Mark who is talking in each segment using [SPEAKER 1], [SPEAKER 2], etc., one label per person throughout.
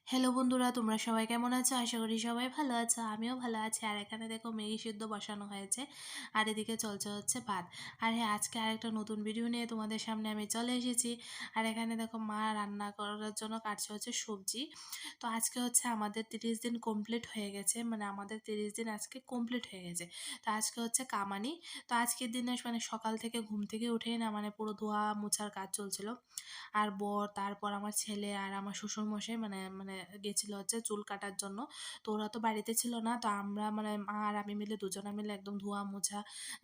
[SPEAKER 1] Hello বন্ধুরা, তোমরা সবাই কেমন আছো? আশা করি সবাই ভালো আছো। আমিও ভালো আছি। আর এখানে দেখো ম্যাগি সিদ্ধ বসানো হয়েছে, আর এদিকে চলছে হচ্ছে ভাত। আর হ্যাঁ, আজকে আরেকটা নতুন ভিডিও নিয়ে তোমাদের সামনে আমি চলে এসেছি। আর এখানে দেখো মা রান্না করার জন্য কাটছে হচ্ছে সবজি। তো আজকে হচ্ছে আমাদের 30 দিন কমপ্লিট হয়ে গেছে, মানে আমাদের 30 দিন আজকে কমপ্লিট হয়ে গেছে। তো আজকে হচ্ছে কামানি। তো আজকের দিনে মানে সকাল থেকে ঘুম থেকে উঠেই না মানে পুরো ধোয়া মোছার কাজ চলছিল। আর বর, তারপর আমার ছেলে আর আমার শ্বশুরমশাই মানে মানে গেছিল হচ্ছে চুল কাটার জন্য। তো ওরা তো বাড়িতে ছিল না, তো আমরা মানে মা আর আমি মিলে দুজনে মিলে একদম ধোয়া মোছা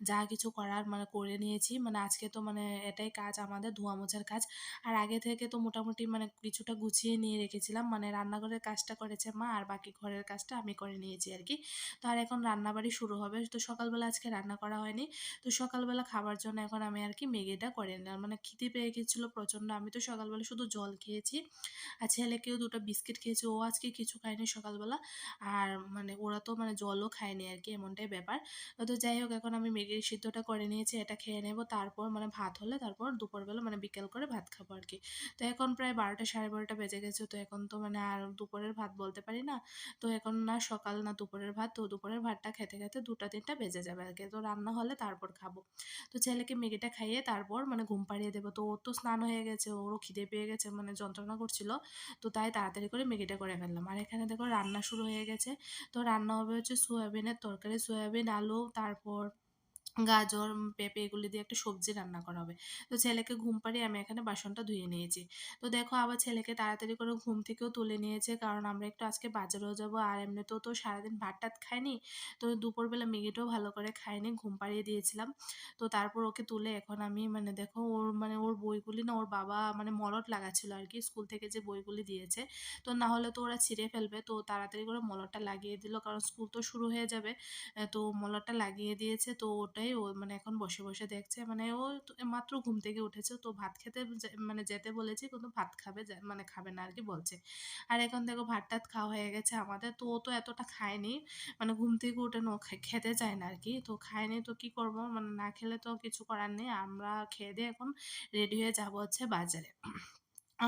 [SPEAKER 1] যা কিছু করার মানে করে নিয়েছি। মানে আজকে তো মানে এটাই কাজ আমাদের, ধোয়া মোছার কাজ। আর আগে থেকে তো মোটামুটি মানে কিছুটা গুছিয়ে নিয়ে রেখেছিলাম, মানে রান্নাঘরের কাজটা করেছে মা আর বাকি ঘরের কাজটা আমি করে নিয়েছি আর কি। তো আর এখন রান্নাবাড়ি শুরু হবে। তো সকালবেলা আজকে রান্না করা হয়নি। তো সকালবেলা খাবার জন্য এখন আমি আর কি ম্যাগিটা করে নিলাম, মানে খিদে পেয়ে গেছিলো প্রচণ্ড। আমি তো সকালবেলা শুধু জল খেয়েছি, আর ছেলেকেও দুটো বিস্কিট খেয়েছি, ও আজকে কিছু খায়নি সকালবেলা। আর মানে ওরা তো মানে জলও খায়নি আর কি, এমনটাই ব্যাপার। তো যাই হোক, এখন আমি ম্যাগির সিদ্ধটা করে নিয়েছি, এটা খেয়ে নেব। তারপর মানে ভাত হলে তারপর দুপুরবেলা মানে বিকেল করে ভাত খাবো আর কি। তো এখন প্রায় 12টা সাড়ে 12টা বেজে গেছে। তো এখন তো মানে আর দুপুরের ভাত বলতে পারি না। তো এখন না সকাল না দুপুরের ভাত, তো দুপুরের ভাতটা খেতে খেতে 2টা 3টা বেজে যাবে আর কি। তো রান্না হলে তারপর খাবো। তো ছেলেকে ম্যাগিটা খাইয়ে তারপর মানে ঘুম পাড়িয়ে দেবো। তো ওর তো স্নান হয়ে গেছে, ওরও খিদে পেয়ে গেছে, মানে যন্ত্রণা করছিল। তো তাই তাড়াতাড়ি করে ম্যাগিটা করে ফেললাম। আর এখানে দেখো রান্না শুরু হয়ে গেছে। তো রান্না হবে হচ্ছে সয়াবিনের তরকারি, সয়াবিন, আলু, তারপর গাজর, পেঁপে এগুলি দিয়ে একটা সবজি রান্না করা হবে। তো ছেলেকে ঘুম পাড়িয়ে আমি এখানে বাসনটা ধুয়ে নিয়েছি। তো দেখো আবার ছেলেকে তাড়াতাড়ি করে ঘুম থেকেও তুলে নিয়েছে, কারণ আমরা একটু আজকে বাজারেও যাবো। আর এমনিতেও তো সারাদিন ভাত টাত খাইনি, তো দুপুরবেলা ম্যাগিটাও ভালো করে খাইনি, ঘুম পাড়িয়ে দিয়েছিলাম। তো তারপর ওকে তুলে এখন আমি মানে দেখো ওর মানে ওর বইগুলি না ওর বাবা মানে মলট লাগাচ্ছিল আর কি, স্কুল থেকে যে বইগুলি দিয়েছে। তো না হলে তো ওরা ছিঁড়ে ফেলবে, তো তাড়াতাড়ি করে মলটটা লাগিয়ে দিল, কারণ স্কুল তো শুরু হয়ে যাবে। তো মলটটা লাগিয়ে দিয়েছে। তো ওটাই ও মানে এখন বসে বসে দেখছে, মানে ও তো মাত্র ঘুম থেকে উঠেছে। তো ভাত খেতে মানে যেতে বলেছি, কিন্তু ভাত খাবে মানে খাবে না আর কি বলছে। আর এখন দেখো ভাত টাত খাওয়া হয়ে গেছে আমাদের। তো ও তো এতটা খায়নি, মানে ঘুম থেকে উঠে খেতে চায় না আর কি। তো খায়নি, তো কি করব, মানে না খেলে তো কিছু করার নেই। আমরা খেয়ে দিয়ে এখন রেডি হয়ে যাবো হচ্ছে বাজারে।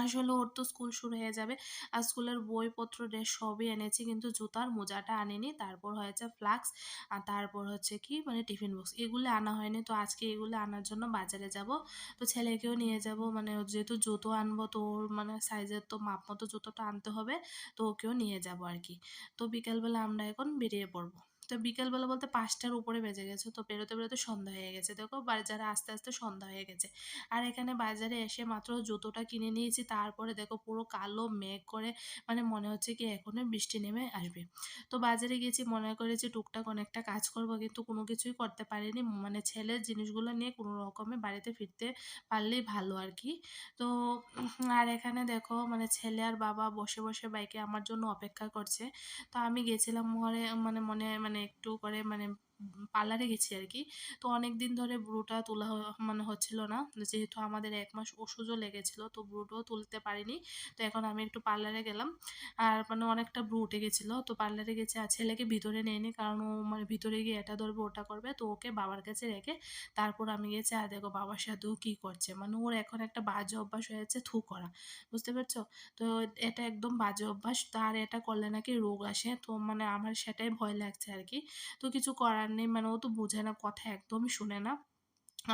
[SPEAKER 1] আসলে ওর তো স্কুল শুরু হয়ে যাবে। আর স্কুলের বইপত্র ড্রেস সবই এনেছি, কিন্তু জুতার মোজাটা আনিনি। তারপর হয়েছে ফ্লাক্স, আর তারপর হচ্ছে কি মানে টিফিন বক্স, এগুলো আনা হয়নি। তো আজকে এগুলো আনার জন্য বাজারে যাব। তো ছেলেকেও নিয়ে যাব, মানে ওর যেহেতু জুতো আনবো, তো ওর মানে সাইজের তো মাপ মতো জুতোটা আনতে হবে। তো ওকেও নিয়ে যাব আর কি। তো বিকেলবেলা আমরা এখন বেরিয়ে পড়বো। তো বিকেলবেলা বলতে 5টার উপরে বেজে গেছে। তো বেরোতে বেরোতে সন্ধ্যা হয়ে গেছে, দেখো বাজারে আস্তে আস্তে সন্ধ্যা হয়ে গেছে। আর এখানে বাজারে এসে মাত্র জুতোটা কিনে নিয়েছি, তারপরে দেখো পুরো কালো মেঘ করে, মানে মনে হচ্ছে কি এখনো বৃষ্টি নেমে আসবে। তো বাজারে গেছি, মনে করেছি টুকটাক অনেকটা কাজ করব, কিন্তু কোনো কিছুই করতে পারিনি। মানে ছেলের জিনিসগুলো নিয়ে কোনো রকমে বাড়িতে ফিরতে পারলেই ভালো আর কি। তো আর এখানে দেখো মানে ছেলে আর বাবা বসে বসে বাইকে আমার জন্য অপেক্ষা করছে। তো আমি গেছিলাম মনে মানে মনে মানে একটু করে মানে পার্লারে গেছি আর কি। তো অনেক দিন ধরে ব্রুটা তোলা মানে হচ্ছিল না, যেহেতু আমাদের 1 মাস ওষুধও লেগেছিল, তো ব্রুটাও তুলতে পারিনি। তো এখন আমি একটু পার্লারে গেলাম, আর মানে অনেকটা ব্রু উঠে গেছিলো। তো পার্লারে গেছি, আর ছেলেকে ভিতরে নেয়নি, কারণ ও মানে ভিতরে গিয়ে এটা ধরবে ওটা করবে। তো ওকে বাবার কাছে রেখে তারপর আমি গেছি। আর দেখো বাবার সাথেও কি করছে, মানে ওর এখন একটা বাজে অভ্যাস হয়েছে থু করা, বুঝতে পারছো? তো এটা একদম বাজে অভ্যাস, তার এটা করলে নাকি রোগ আসে। তো মানে আমার সেটাই ভয় লাগছে আর কি। তো কিছু করার নেই, মানে ও তো বোঝে না, কথা একদমই শুনে না।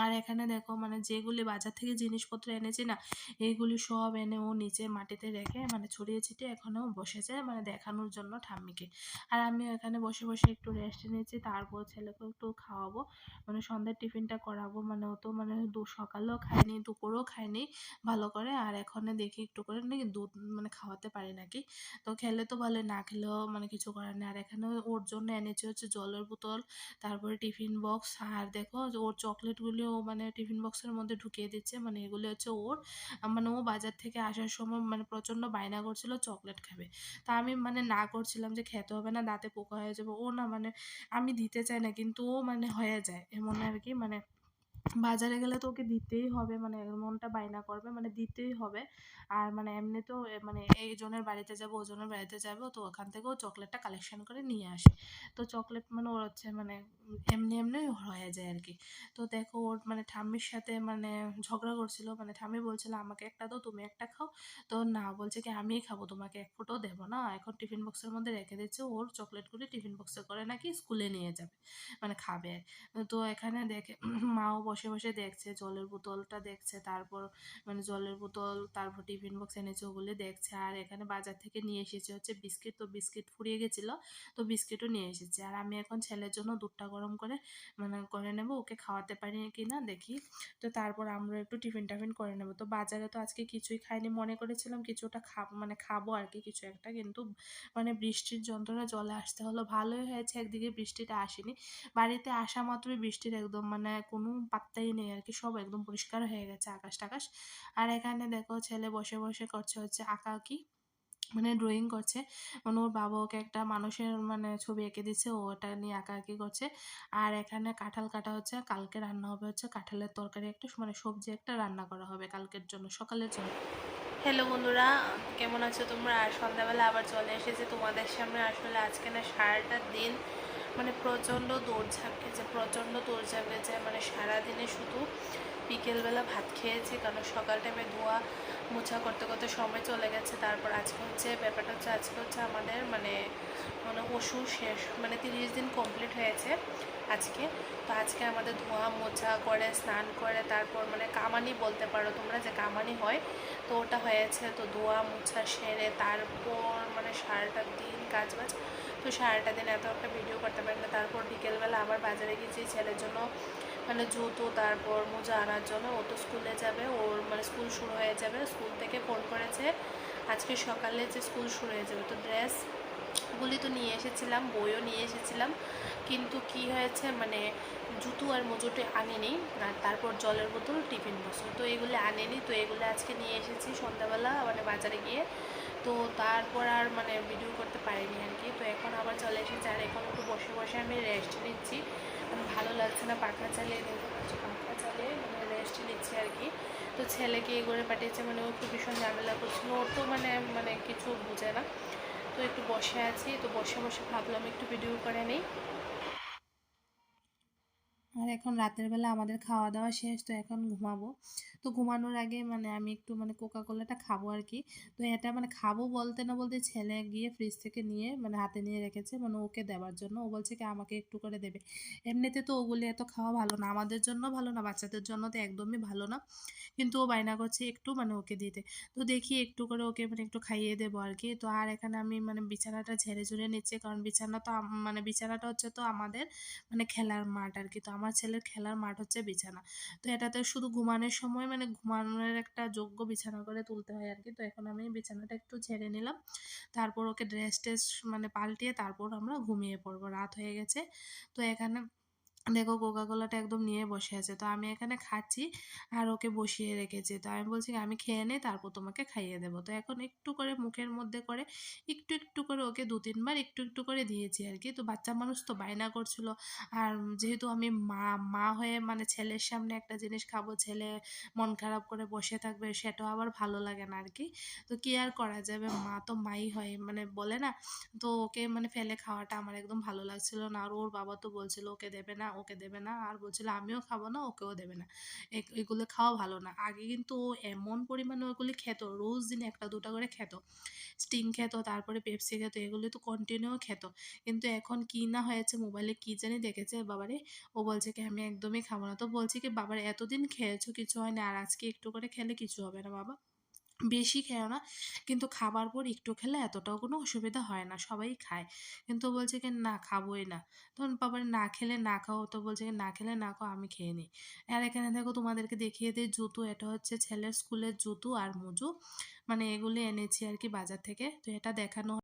[SPEAKER 1] আর এখানে দেখো মানে যেগুলি বাজার থেকে জিনিসপত্র এনেছি না, এইগুলি সব এনে ও নিচে মাটিতে রেখে মানে ছড়িয়ে ছিটিয়ে এখনও বসেছে, মানে দেখানোর জন্য ঠাম্মিকে। আর আমিও এখানে বসে বসে একটু রেস্ট নিয়েছি, তারপর ছেলেকেও একটু খাওয়াবো, মানে সন্ধ্যার টিফিনটা করাবো। মানে ও তো মানে সকালেও খায়নি, দুপুরেও খায়নি ভালো করে। আর এখন দেখি একটু করে নাকি দুধ মানে খাওয়াতে পারি নাকি। তো খেলে তো ভালো, না খেলেও মানে কিছু করার নেই। আর এখানে ওর জন্য এনেছি হচ্ছে জলের বোতল, তারপরে টিফিন বক্স। আর দেখো যে ওর চকলেটগুলিও মানে টিফিন বক্সের মধ্যে ঢুকিয়ে দিচ্ছে, মানে এগুলি হচ্ছে ওর। মানে ও বাজার থেকে আসার সময় মানে প্রচণ্ড বায়না করছিল চকলেট খাবে। তা আমি মানে না করছিলাম যে খেতে হবে না, দাঁতে পোকা হয়ে যাবে। ও না মানে আমি দিতে চাই না, কিন্তু ও মানে হয়ে যায় এমন আর কি। মানে বাজারে গেলে তো ওকে দিতেই হবে, মানে মনটা বায়না করবে, মানে দিতেই হবে। আর মানে এমনিতেও মানে এইজনের বাড়িতে যাবো ওজনের বাড়িতে যাবো, তো ওখান থেকেও চকলেটটা কালেকশন করে নিয়ে আসে। তো চকলেট মানে ওর হচ্ছে মানে এমনি এমনি হয়ে যায় আর কি। তো দেখো ওর মানে ঠাম্মির সাথে মানে ঝগড়া করছিল, মানে ঠাম্মি বলছিল আমাকে একটা দাও তুমি একটা খাও। তো না, বলছে কি আমিই খাবো, তোমাকে এক ফুটাও দেবো না। এখন টিফিন বক্সের মধ্যে রেখে দিচ্ছে, ওর চকলেটগুলি টিফিন বক্সে করে নাকি স্কুলে নিয়ে যাবে, মানে খাবে। তো এখানে দেখে মাও বসে বসে দেখছে, জলের বোতলটা দেখছে, তারপর মানে জলের বোতল, তারপর টিফিন বক্স এনেছে ওগুলি দেখছে। আর এখানে বাজার থেকে নিয়ে এসেছে হচ্ছে বিস্কিট, তো বিস্কিট ফুরিয়ে গেছিলো, তো বিস্কিটও নিয়ে এসেছে। আর আমি এখন ছেলের জন্য দুধটা গরম করে মানে করে নেব, ওকে খাওয়াতে পারি কি না দেখি। তো তারপর আমরা একটু টিফিন টাফিন করে নেব। তো বাজারে তো আজকে কিছুই খাইনি, মনে করেছিলাম কিছুটা খাবো, মানে খাবো আর কি কিছু একটা, কিন্তু মানে বৃষ্টির যন্ত্রণা চলে আসতে হলো। ভালোই হয়েছে একদিকে বৃষ্টিটা আসেনি, বাড়িতে আসা মাত্রই বৃষ্টির একদম মানে কোনো পাত্তাই নেই আর কি, সব একদম পরিষ্কার হয়ে গেছে আকাশ টাকাশ। আর এখানে দেখো ছেলে বসে বসে করছে হচ্ছে আঁকাআঁকি, মানে ড্রয়িং করছে। মানে ওর বাবা ওকে একটা মানুষের মানে ছবি এঁকে দিচ্ছে, ও ওটা নিয়ে আঁকাআঁকি করছে। আর এখানে কাঁঠাল কাটা হচ্ছে, কালকে রান্না হবে হচ্ছে কাঁঠালের তরকারি একটা, মানে সবজি একটা রান্না করা হবে কালকের জন্য, সকালের জন্য। হ্যালো বন্ধুরা, কেমন আছো তোমরা? আর সন্ধ্যাবেলা আবার চলে এসেছে তোমাদের সামনে। আসলে আজকে না সারাটা দিন মানে প্রচণ্ড দৌড়ঝাঁপ খেয়েছে, প্রচণ্ড দৌড়ঝাঁপ গেছে, মানে সারাদিনে শুধু বিকেলবেলা ভাত খেয়েছি, কারণ সকাল টাইমে ধোয়া মোছা করতে করতে সময় চলে গেছে। তারপর আজকে হচ্ছে ব্যাপারটা হচ্ছে আজকে হচ্ছে আমাদের মানে মানে ওষুধ শেষ, মানে 30 দিন কমপ্লিট হয়েছে আজকে। তো আজকে আমাদের ধোয়া মোছা করে স্নান করে তারপর মানে কামানি বলতে পারো তোমরা, যে কামানি হয় তো ওটা হয়েছে। তো ধোয়া মোছা সেরে তারপর মানে সারাটা দিন কাজবাজ, তো সারাটা দিন এত একটা ভিডিও করতে পারি না। তারপর বিকেলবেলা আবার বাজারে গেছি ছেলের জন্য মানে জুতো তারপর মোজা আনার জন্য। ও তো স্কুলে যাবে, ওর মানে স্কুল শুরু হয়ে যাবে, স্কুল থেকে ফোন করেছে আজকে সকালে যে স্কুল শুরু হয়ে যাবে। তো ড্রেসগুলি তো নিয়ে এসেছিলাম, বইও নিয়ে এসেছিলাম, কিন্তু কি হয়েছে মানে জুতো আর মোজোটি আনিনি। আর তারপর জলের বোতল টিফিন বক্স তো এগুলো আনিনি, তো এগুলো আজকে নিয়ে এসেছি সন্ধ্যাবেলা মানে বাজারে গিয়ে। তো তারপর আর মানে ভিডিও করতে পারিনি আর কি। তো এখন আবার চলে এসেছি, আর এখন একটু বসে বসে আমি রেস্ট নিচ্ছি, মানে ভালো লাগছে না, পাখা চালিয়ে দেখতে পাচ্ছি, পাখা চালিয়ে মানে রেস্ট নিচ্ছি আর কি। তো ছেলেকে এ করে পাঠিয়েছে, মানে ও একটু ভীষণ ঝামেলা করছিল, ওর তো মানে মানে কিছু বুঝে না। তো একটু বসে আছি, তো বসে বসে ভাবলাম একটু ভিডিও করে নিই। আর এখন রাতের বেলা আমাদের খাওয়া দাওয়া শেষ, তো এখন ঘুমাবো। তো ঘুমানোর আগে মানে আমি একটু মানে কোকা কোলাটা খাবো আর কি। তো এটা মানে খাবো বলতে না বলতে ছেলে গিয়ে ফ্রিজ থেকে নিয়ে মানে হাতে নিয়ে রেখেছে, মানে ওকে দেওয়ার জন্য। ও বলছে কি আমাকে একটু করে দেবে। এমনিতে তো ওগুলি এত খাওয়া ভালো না, আমাদের জন্য ভালো না, বাচ্চাদের জন্য তো একদমই ভালো না, কিন্তু ও বায়না করছে একটু মানে ওকে দিতে। তো দেখি একটু করে ওকে মানে একটু খাইয়ে দেবো আর কি। তো আর এখানে আমি মানে বিছানাটা ঝেড়ে ঝুড়ে নিচ্ছি, কারণ বিছানা তো মানে বিছানাটা হচ্ছে তো আমাদের মানে খেলার মাঠ আর কি। তো আমার ছেলের খেলার মাঠ হচ্ছে বিছানা। তো এটাতে শুধু ঘুমানোর সময় মানে ঘুমানোর একটা যোগ্য বিছানা করে তুলতে হয় আর কি। তো এখন আমি বিছানাটা একটু ঝেড়ে নিলাম, তারপর ওকে ড্রেস টেস মানে পাল্টিয়ে তারপর আমরা ঘুমিয়ে পড়বো, রাত হয়ে গেছে। তো এখানে দেখো কোকা কোলাটা একদম নিয়ে বসে আছে, তো আমি এখানে খাচ্ছি আর ওকে বসিয়ে রেখেছি। তো আমি বলছি আমি খেয়ে নেই তারপর তোমাকে খাইয়ে দেবো। তো এখন একটু করে মুখের মধ্যে করে একটু একটু করে ওকে 2-3 বার একটু একটু করে দিয়েছি আর কি। তো বাচ্চা মানুষ তো বায়না করছিল। আর যেহেতু আমি মা মা হয়ে মানে ছেলের সামনে একটা জিনিস খাবো, ছেলে মন খারাপ করে বসে থাকবে, সেটাও আবার ভালো লাগে না আর কি। তো কি আর করা যাবে, মা তো মাই হয় মানে বলে না। তো ওকে মানে ফেলে খাওয়াটা আমার একদম ভালো লাগছিল না। আর ওর বাবা তো বলছিল ওকে দেবে না, ওকে দেবে না, আর বলছিল আমিও খাবো না, ওকেও দেবে না, এগুলো খাওয়া ভালো না। আগে কিন্তু ও এমন পরিমাণে ওগুলি খেত, রোজ দিন একটা দুটা করে খেত, স্টিং খেত, তারপরে পেপসি খেত, এগুলি তো কন্টিনিউ খেত। কিন্তু এখন কি না হয়েছে, মোবাইলে কি জানি দেখেছে বাবারে, ও বলছে কি আমি একদমই খাবো না। তো বলছি কি বাবারে এতদিন খেয়েছো কিছু হয় না, আর আজকে একটু করে খেলে কিছু হবে না বাবা, বেশি খেও না, কিন্তু খাবার পর একটু খেলে এতটাও কোনো অসুবিধা হয় না, সবাই খায়। কিন্তু ও বলছে কি না খাবোই না। তখন বাবার না খেলে না খাও, তো বলছে কি না খেলে না খাও, আমি খেয়ে নিই। আর এখানে দেখো তোমাদেরকে দেখিয়ে দিই জুতো, এটা হচ্ছে ছেলের স্কুলের জুতো আর মোজো, মানে এগুলি এনেছি আর কি বাজার থেকে। তো এটা দেখানো